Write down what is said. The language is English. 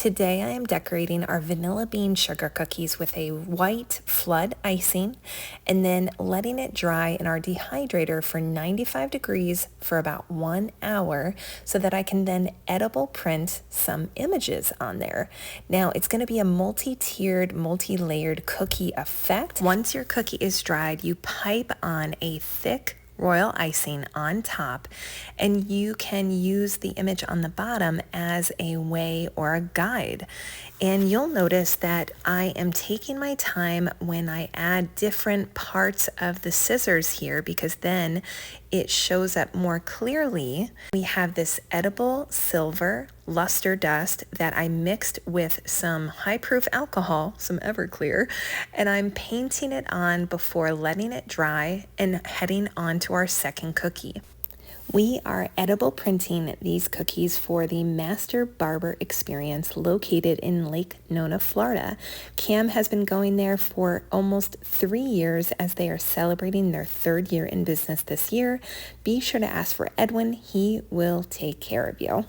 Today I am decorating our vanilla bean sugar cookies with a white flood icing and then letting it dry in our dehydrator for 95 degrees for about 1 hour so that I can then edible print some images on there. Now it's going to be a multi-tiered, multi-layered cookie effect. Once your cookie is dried, you pipe on a thick royal icing on top, and you can use the image on the bottom as a way or a guide. And you'll notice that I am taking my time when I add different parts of the scissors here, because then it shows up more clearly. We have this edible silver luster dust that I mixed with some high-proof alcohol, some Everclear, and I'm painting it on before letting it dry and heading on to our second cookie. We are edible printing these cookies for the Master Barber Experience located in Lake Nona, Florida. Cam has been going there for almost 3 years as they are celebrating their 3rd year in business this year. Be sure to ask for Edwin. He will take care of you.